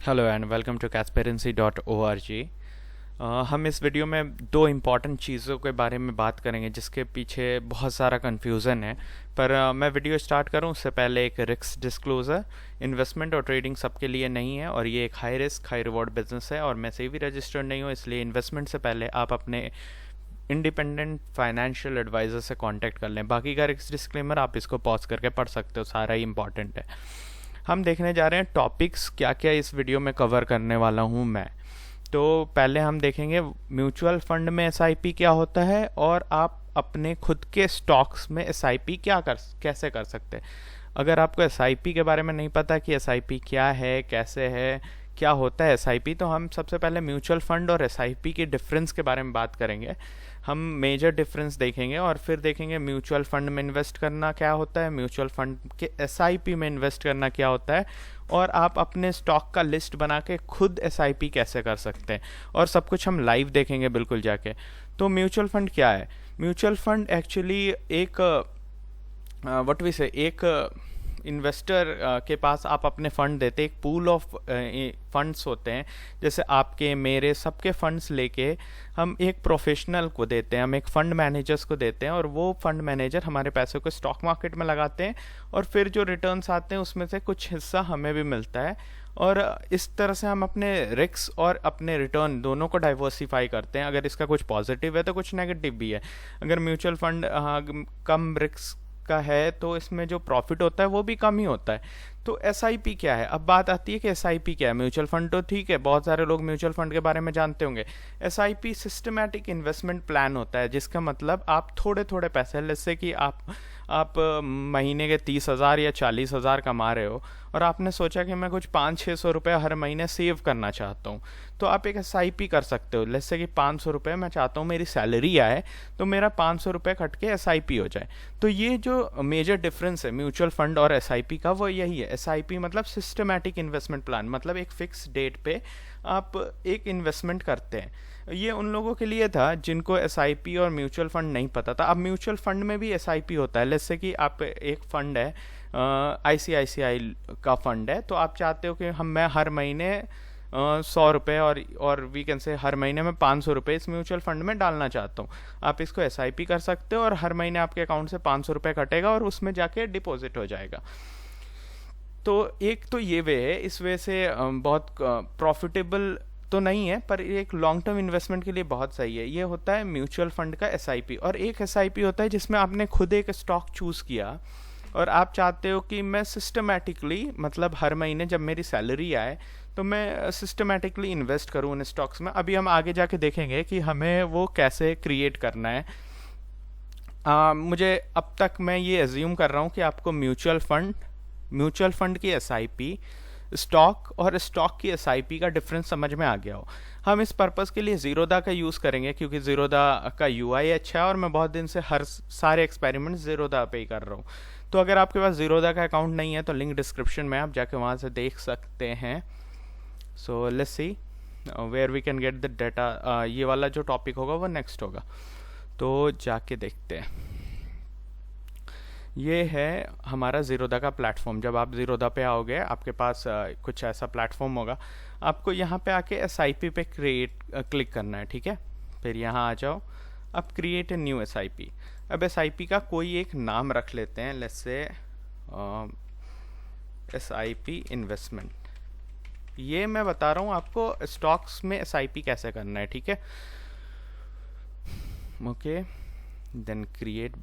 Hello and welcome to casperency.org। हम इस video में दो इम्पॉर्टेंट चीज़ों के बारे में बात करेंगे जिसके पीछे बहुत सारा कन्फ्यूज़न है। पर मैं वीडियो स्टार्ट करूं उससे पहले एक रिस्क डिस्क्लोज़र। इन्वेस्टमेंट और ट्रेडिंग सबके लिए नहीं है और ये एक high risk high reward business है और मैं से भी रजिस्टर्ड नहीं हूँ, इसलिए इन्वेस्टमेंट से पहले आप अपने इंडिपेंडेंट फाइनेंशियल एडवाइज़र से कांटेक्ट कर लें। बाकी का रिस्क डिस्क्लेमर आप इसको पॉज करके पढ़ सकते हो, सारा ही इंपॉर्टेंट है। हम देखने जा रहे हैं टॉपिक्स क्या क्या इस वीडियो में कवर करने वाला हूँ मैं। तो पहले हम देखेंगे म्यूचुअल फंड में एसआईपी क्या होता है और आप अपने खुद के स्टॉक्स में एसआईपी कैसे कर सकते हैं। अगर आपको एसआईपी के बारे में नहीं पता कि एसआईपी क्या है, कैसे है, क्या होता है एसआईपी, तो हम सबसे पहले म्यूचुअल फंड और एसआईपी के डिफरेंस के बारे में बात करेंगे। हम मेजर डिफरेंस देखेंगे और फिर देखेंगे म्यूचुअल फंड में इन्वेस्ट करना क्या होता है, म्यूचुअल फंड के एसआईपी में इन्वेस्ट करना क्या होता है, और आप अपने स्टॉक का लिस्ट बना के खुद एसआईपी कैसे कर सकते हैं, और सब कुछ हम लाइव देखेंगे बिल्कुल जाके। तो म्यूचुअल फंड क्या है? म्यूचुअल फंड एक्चुअली एक व्हाट वी से एक इन्वेस्टर के पास आप अपने फंड देते, एक पूल ऑफ फंड्स होते हैं, जैसे आपके मेरे सबके फंड्स लेके हम एक प्रोफेशनल को देते हैं, हम एक फंड मैनेजर्स को देते हैं और वो फंड मैनेजर हमारे पैसों को स्टॉक मार्केट में लगाते हैं और फिर जो रिटर्न्स आते हैं उसमें से कुछ हिस्सा हमें भी मिलता है। और इस तरह से हम अपने रिस्क और अपने रिटर्न दोनों को डाइवर्सिफाई करते हैं। अगर इसका कुछ पॉजिटिव है तो कुछ नेगेटिव भी है। अगर म्यूचुअल फंड कम रिस्क का है तो इसमें जो प्रॉफिट होता है वो भी कम ही होता है। तो एसआईपी क्या है? अब बात आती है कि एसआईपी क्या है। म्यूचुअल फंड तो ठीक है, बहुत सारे लोग म्यूचुअल फंड के बारे में जानते होंगे। एसआईपी सिस्टमैटिक इन्वेस्टमेंट प्लान होता है, जिसका मतलब आप थोड़े थोड़े पैसे, जैसे कि आप महीने के 30,000 या 40,000 कमा रहे हो और आपने सोचा कि मैं कुछ 500-600 रुपये हर महीने सेव करना चाहता हूँ, तो आप एक एसआईपी कर सकते हो। जैसे कि 500 रुपये मैं चाहता हूँ मेरी सैलरी आए तो मेरा 500 रुपये कट के एसआईपी हो जाए। तो ये जो मेजर डिफरेंस है म्यूचुअल फंड और एसआईपी का वो यही है। एसआईपी मतलब सिस्टमैटिक इन्वेस्टमेंट प्लान, मतलब एक फिक्स डेट पे आप एक इन्वेस्टमेंट करते हैं। ये उन लोगों के लिए था जिनको एसआईपी और म्यूचुअल फंड नहीं पता था। अब म्यूचुअल फंड में भी एसआईपी होता है। जैसे कि आप एक फंड है, आईसीआईसीआई का फंड है, तो आप चाहते हो कि मैं हर महीने 100 रुपये और वी कैन से हर महीने में 500 रुपये इस म्यूचुअल फंड में डालना चाहता हूँ। आप इसको एसआईपी कर सकते हो और हर महीने आपके अकाउंट से 500 रुपये कटेगा और उसमें जाके डिपॉजिट हो जाएगा। तो एक तो ये वे है, इस वे से बहुत प्रॉफिटेबल तो नहीं है पर एक लॉन्ग टर्म इन्वेस्टमेंट के लिए बहुत सही है। ये होता है म्यूचुअल फंड का एसआईपी। और एक एसआईपी होता है जिसमें आपने खुद एक स्टॉक चूज़ किया और आप चाहते हो कि मैं सिस्टमैटिकली, मतलब हर महीने जब मेरी सैलरी आए तो मैं सिस्टमैटिकली इन्वेस्ट करूँ उन स्टॉक्स में। अभी हम आगे जाके देखेंगे कि हमें वो कैसे क्रिएट करना है। मुझे अब तक मैं ये एज्यूम कर रहा हूँ कि आपको म्यूचुअल फंड की एसआईपी, स्टॉक और स्टॉक की एसआईपी का डिफरेंस समझ में आ गया हो। हम इस पर्पस के लिए ज़ीरोदा का यूज़ करेंगे क्योंकि ज़ीरोदा का यूआई अच्छा है और मैं बहुत दिन से सारे एक्सपेरिमेंट्स ज़ीरोदा पे ही कर रहा हूँ। तो अगर आपके पास ज़ीरोदा का अकाउंट नहीं है तो लिंक डिस्क्रिप्शन में आप जाके वहाँ से देख सकते हैं। So let's see where we can get the data. ये वाला जो टॉपिक होगा वो नेक्स्ट होगा, तो जाके देखते हैं। ये है हमारा ज़ीरोदा का प्लेटफॉर्म। जब आप ज़ीरोदा पे आओगे आपके पास कुछ ऐसा प्लेटफॉर्म होगा। आपको यहाँ पे आके एसआईपी पे क्लिक करना है, ठीक है। फिर यहाँ आ जाओ, अब क्रिएट ए न्यू एसआईपी। अब एसआईपी का कोई एक नाम रख लेते हैं, लेट्स से एसआईपी इन्वेस्टमेंट। ये मैं बता रहा हूँ आपको स्टॉक्स में एसआईपी कैसे करना है, ठीक है। Okay, then create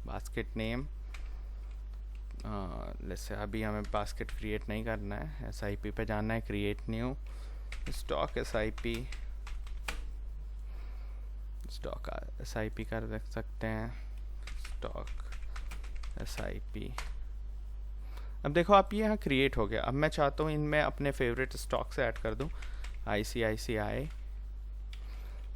basket name. जैसे अभी हमें बास्केट क्रिएट नहीं करना है, एसआईपी पे जाना है, क्रिएट न्यू स्टॉक एसआईपी कर सकते हैं, स्टॉक एसआईपी। अब देखो आप ये यहाँ क्रिएट हो गया। अब मैं चाहता हूँ इनमें अपने फेवरेट स्टॉक से ऐड कर दूँ। आईसीआईसीआई,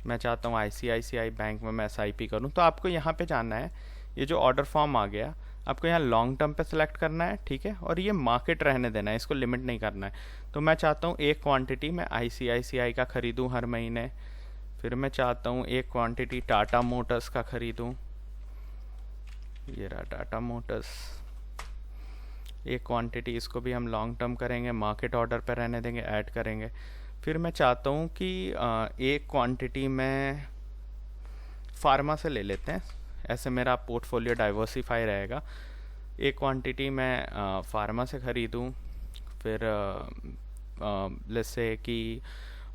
मैं चाहता हूँ आईसीआईसीआई बैंक में मैं एसआईपी करूँ। तो आपको यहाँ पे जाना है, ये जो ऑर्डर फॉर्म आ गया, आपको यहाँ लॉन्ग टर्म पे सिलेक्ट करना है, ठीक है। और ये मार्केट रहने देना है, इसको लिमिट नहीं करना है। तो मैं चाहता हूँ एक क्वांटिटी मैं आईसीआईसीआई का ख़रीदूँ हर महीने। फिर मैं चाहता हूँ एक क्वांटिटी टाटा मोटर्स का ख़रीदूँ, ये रहा टाटा मोटर्स। एक क्वांटिटी इसको भी हम लॉन्ग टर्म करेंगे, मार्केट ऑर्डर पर रहने देंगे, ऐड करेंगे। फिर मैं चाहता हूँ कि एक क्वांटिटी में फार्मा से ले लेते हैं, ऐसे मेरा पोर्टफोलियो डाइवर्सिफाई रहेगा। एक क्वांटिटी मैं फार्मा से ख़रीदूँ, फिर लेट्स से कि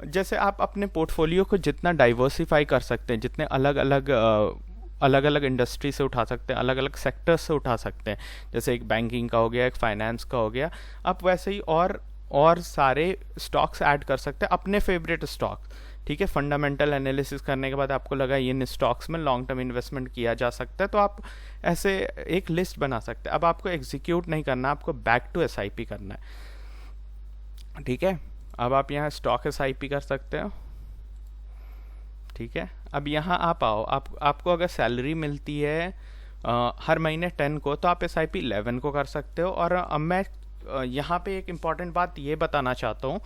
जैसे आप अपने पोर्टफोलियो को जितना डाइवर्सिफाई कर सकते हैं, जितने अलग अलग इंडस्ट्री से उठा सकते हैं, अलग अलग सेक्टर्स से उठा सकते हैं, जैसे एक बैंकिंग का हो गया, एक फाइनेंस का हो गया, आप वैसे ही और सारे स्टॉक्स ऐड कर सकते हैं, अपने फेवरेट स्टॉक्स। ठीक है, फंडामेंटल एनालिसिस करने के बाद आपको लगा इन स्टॉक्स में लॉन्ग टर्म इन्वेस्टमेंट किया जा सकता है, तो आप ऐसे एक लिस्ट बना सकते हैं। अब आपको एग्जीक्यूट नहीं करना, आपको बैक टू एसआईपी करना है। ठीक है, अब आप यहाँ स्टॉक एसआईपी कर सकते हो। ठीक है, अब यहाँ आप आओ, आपको अगर सैलरी मिलती है हर महीने 10 को, तो आप एसआईपी 11 को कर सकते हो। और अब मैं यहाँ पे एक इम्पॉर्टेंट बात ये बताना चाहता हूँ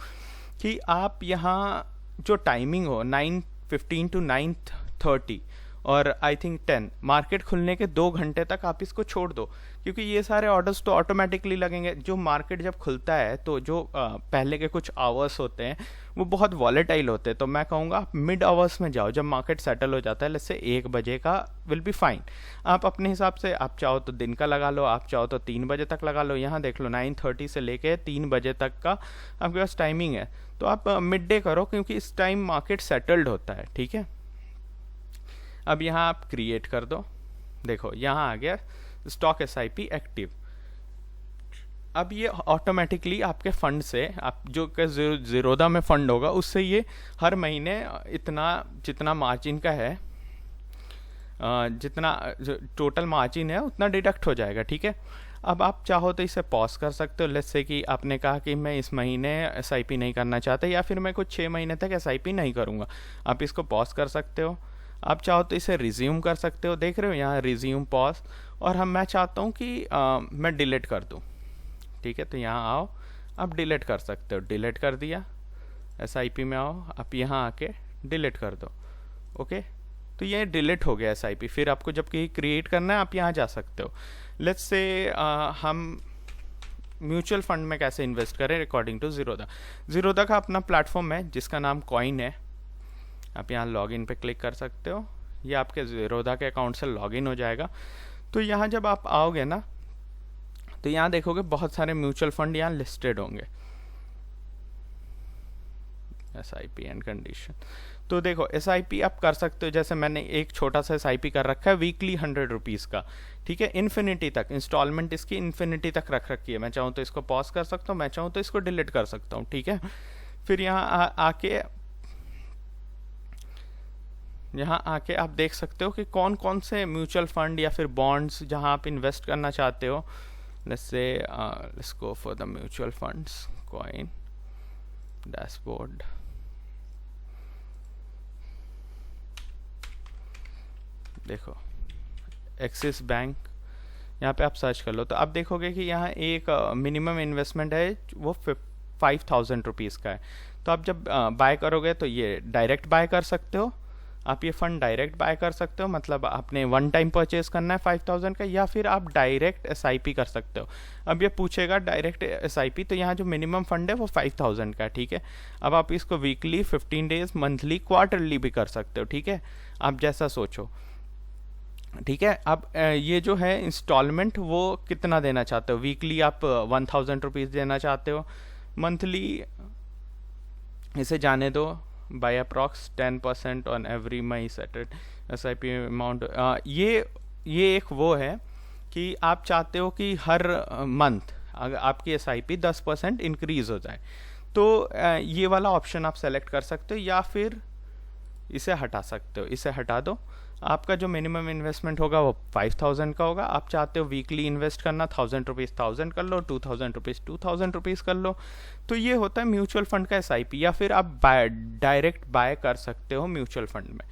कि आप यहाँ जो टाइमिंग हो 9:15 to 9:30 और आई थिंक 10, मार्केट खुलने के 2 घंटे तक आप इसको छोड़ दो, क्योंकि ये सारे ऑर्डर्स तो ऑटोमेटिकली लगेंगे। जो मार्केट जब खुलता है तो जो पहले के कुछ आवर्स होते हैं वो बहुत वॉलेटाइल होते हैं, तो मैं कहूँगा आप मिड आवर्स में जाओ, जब मार्केट सेटल हो जाता है, जैसे 1 बजे का विल बी फाइन। आप अपने हिसाब से, आप चाहो तो दिन का लगा लो, आप चाहो तो 3 बजे तक लगा लो। यहाँ देख लो 9:30 से लेके 3 बजे तक का आपके पास टाइमिंग है, तो आप मिड डे करो, क्योंकि इस टाइम मार्केट सेटल्ड होता है। ठीक है, अब यहाँ आप क्रिएट कर दो, देखो यहाँ आ गया स्टॉक एसआईपी एक्टिव। अब ये ऑटोमेटिकली आपके फंड से, आप जो ज़ीरोधा में फंड होगा उससे ये हर महीने इतना जितना मार्जिन का है, जितना टोटल मार्जिन है उतना डिडक्ट हो जाएगा। ठीक है, अब आप चाहो तो इसे पॉज कर सकते हो। लेट्स से कि आपने कहा कि मैं इस महीने एसआईपी नहीं करना चाहता, या फिर मैं कुछ 6 महीने तक एसआईपी नहीं करूँगा, आप इसको पॉज कर सकते हो। आप चाहो तो इसे रिज्यूम कर सकते हो, देख रहे हो यहाँ रिज्यूम पॉज। और मैं चाहता हूँ कि मैं डिलीट कर दूँ। ठीक है, तो यहाँ आओ, आप डिलीट कर सकते हो, डिलीट कर दिया। एसआईपी में आओ, आप यहाँ आके डिलीट कर दो। ओके, तो ये डिलीट हो गया एसआईपी। फिर आपको जब कहीं क्रिएट करना है आप यहाँ जा सकते हो। लेट्स से हम म्यूचुअल फंड में कैसे इन्वेस्ट करें अकॉर्डिंग टू ज़ीरोधा। ज़ीरोधा का अपना प्लेटफॉर्म है जिसका नाम कॉइन है। आप यहाँ लॉगिन पे क्लिक कर सकते हो, ये आपके ज़ीरोधा के अकाउंट से लॉगिन हो जाएगा। तो यहाँ जब आप आओगे ना, तो यहाँ देखोगे बहुत सारे म्यूचुअल फंड यहाँ लिस्टेड होंगे, एसआईपी एंड कंडीशन। तो देखो एसआईपी आप कर सकते हो, जैसे मैंने एक छोटा सा एसआईपी कर रखा है वीकली 100 रुपीज़ का। ठीक है, इन्फिनिटी तक इंस्टॉलमेंट इसकी इन्फिनिटी तक रख रखी है। मैं चाहूँ तो इसको पॉज कर सकता हूँ, मैं चाहूँ तो इसको डिलीट कर सकता हूँ। ठीक है, फिर यहाँ आके आप देख सकते हो कि कौन कौन से म्यूचुअल फंड या फिर बॉन्ड्स जहाँ आप इन्वेस्ट करना चाहते हो। Let's go for the mutual funds, coin dashboard. देखो एक्सिस बैंक, यहाँ पे आप सर्च कर लो तो आप देखोगे कि यहाँ एक मिनिमम इन्वेस्टमेंट है वो 5,000 रुपीज़ का है। तो आप जब बाय करोगे तो ये डायरेक्ट बाय कर सकते हो, आप ये फंड डायरेक्ट बाय कर सकते हो, मतलब आपने वन टाइम परचेज करना है 5,000 का, या फिर आप डायरेक्ट एसआईपी कर सकते हो। अब ये पूछेगा डायरेक्ट एसआईपी, तो यहाँ जो मिनिमम फंड है वो 5,000 का। ठीक है, अब आप इसको वीकली, 15 डेज, मंथली, क्वार्टरली भी कर सकते हो। ठीक है, आप जैसा सोचो। ठीक है, अब ये जो है इंस्टॉलमेंट वो कितना देना चाहते हो, वीकली आप 1,000 रुपीज़ देना चाहते हो, मंथली इसे जाने दो बाय अप्रॉक्स 10% ऑन एवरी मई सेटेड एसआईपी अमाउंट। ये एक वो है कि आप चाहते हो कि हर मंथ अगर आपकी एसआईपी 10% इंक्रीज हो जाए, तो ये वाला ऑप्शन आप सेलेक्ट कर सकते हो, या फिर इसे हटा सकते हो। इसे हटा दो, आपका जो मिनिमम इन्वेस्टमेंट होगा वो 5,000 का होगा। आप चाहते हो वीकली इन्वेस्ट करना 1,000 रुपीज़ 1,000 कर लो, 2,000 रुपीज़ 2,000 रुपीज़ कर लो। तो ये होता है म्यूचुअल फंड का एसआईपी, या फिर आप डायरेक्ट बाय कर सकते हो म्यूचुअल फंड में।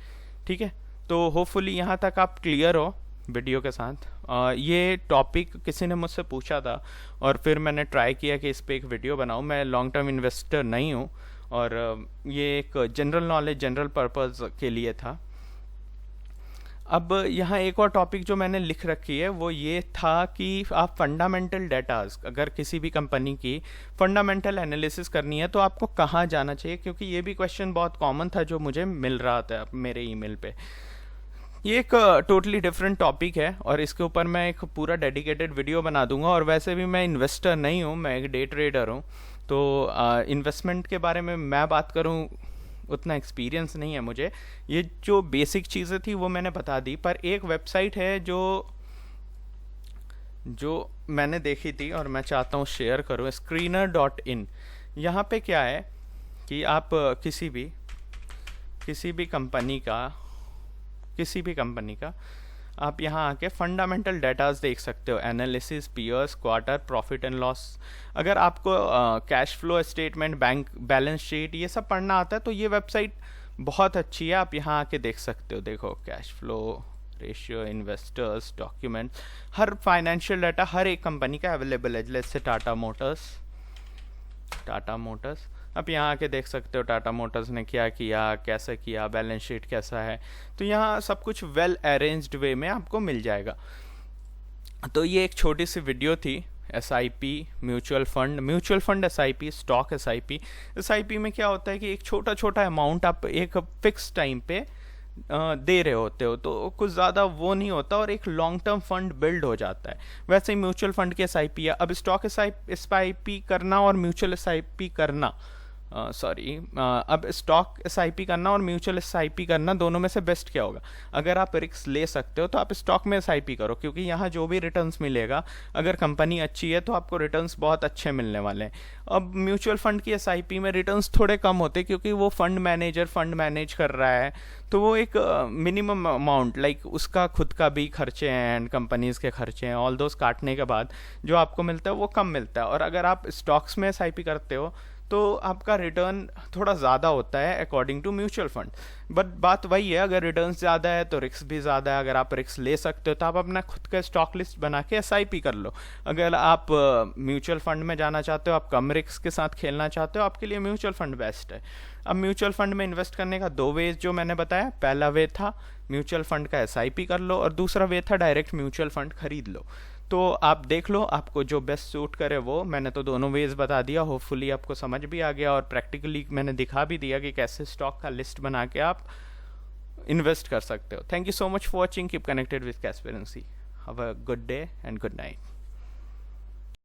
ठीक है, तो होपफुली यहाँ तक आप क्लियर हो वीडियो के साथ। ये टॉपिक किसी ने मुझसे पूछा था और फिर मैंने ट्राई किया कि इस पर एक वीडियो बनाऊँ। मैं लॉन्ग टर्म इन्वेस्टर नहीं हूँ और ये एक जनरल नॉलेज, जनरल पर्पज़ के लिए था। अब यहाँ एक और टॉपिक जो मैंने लिख रखी है वो ये था कि आप फंडामेंटल डेटाज, अगर किसी भी कंपनी की फंडामेंटल एनालिसिस करनी है तो आपको कहाँ जाना चाहिए, क्योंकि ये भी क्वेश्चन बहुत कॉमन था जो मुझे मिल रहा था मेरे ईमेल पे। ये एक टोटली डिफरेंट टॉपिक है और इसके ऊपर मैं एक पूरा डेडिकेटेड वीडियो बना दूंगा। और वैसे भी मैं इन्वेस्टर नहीं हूँ, मैं एक डे ट्रेडर हूँ, तो इन्वेस्टमेंट के बारे में मैं बात करूँ उतना एक्सपीरियंस नहीं है मुझे। ये जो बेसिक चीज़ें थी वो मैंने बता दी, पर एक वेबसाइट है जो जो मैंने देखी थी और मैं चाहता हूँ शेयर करूँ, screener.in। यहाँ पे क्या है कि आप किसी भी कंपनी का आप यहाँ आके फंडामेंटल डेटाज देख सकते हो, analysis, peers, quarter, profit and loss. अगर आपको cash flow statement, bank balance sheet ये सब पढ़ना आता है तो ये वेबसाइट बहुत अच्छी है, आप यहाँ आके देख सकते हो। देखो cash flow ratio, investors, document, हर फाइनेंशियल डाटा हर एक कंपनी का अवेलेबल है। जैसे टाटा मोटर्स आप यहाँ आके देख सकते हो टाटा मोटर्स ने क्या किया, कैसे किया, बैलेंस शीट कैसा है। तो यहाँ सब कुछ वेल अरेंज्ड वे में आपको मिल जाएगा। तो ये एक छोटी सी वीडियो थी। SIP, mutual fund SIP, stock SIP में क्या होता है कि एक छोटा छोटा अमाउंट आप एक फिक्स टाइम पे दे रहे होते हो, तो कुछ ज़्यादा वो नहीं होता और एक लॉन्ग टर्म फंड बिल्ड हो जाता है। वैसे ही म्यूचुअल फंड के SIP है। अब स्टॉक SIP करना और म्यूचुअल SIP करना, अब स्टॉक SIP करना और म्यूचुअल SIP करना, दोनों में से बेस्ट क्या होगा? अगर आप रिस्क ले सकते हो तो आप स्टॉक में SIP करो, क्योंकि यहाँ जो भी रिटर्न्स मिलेगा, अगर कंपनी अच्छी है तो आपको रिटर्न्स बहुत अच्छे मिलने वाले हैं। अब म्यूचुअल फंड की SIP में रिटर्न्स थोड़े कम होते, क्योंकि वो फंड मैनेज कर रहा है, तो वो एक मिनिमम अमाउंट, लाइक उसका खुद का भी खर्चे हैं एंड कंपनीज के खर्चे हैं, ऑल दोस काटने के बाद जो आपको मिलता है वो कम मिलता है। और अगर आप स्टॉक्स में SIP करते हो तो आपका रिटर्न थोड़ा ज़्यादा होता है according to mutual fund. But बात वही है, अगर रिटर्न ज़्यादा है तो रिस्क भी ज़्यादा है। अगर आप रिस्क ले सकते हो तो आप अपना खुद का स्टॉक लिस्ट बना के SIP कर लो। अगर आप म्यूचुअल फंड में जाना चाहते हो, आप कम रिस्क के साथ खेलना चाहते हो, आपके लिए म्यूचुअल फंड बेस्ट है। अब म्यूचुअल फंड में इन्वेस्ट करने का दो वेज जो मैंने बताया, पहला वे था म्यूचुअल फंड का SIP कर लो और दूसरा वे था डायरेक्ट म्यूचुअल फंड खरीद लो। तो आप देख लो आपको जो बेस्ट सूट करे वो। मैंने तो दोनों वेज बता दिया, होपफुली आपको समझ भी आ गया और प्रैक्टिकली मैंने दिखा भी दिया कि कैसे स्टॉक का लिस्ट बना के आप इन्वेस्ट कर सकते हो। Thank you so much for watching, keep connected with Casperency. Have a good day and good night.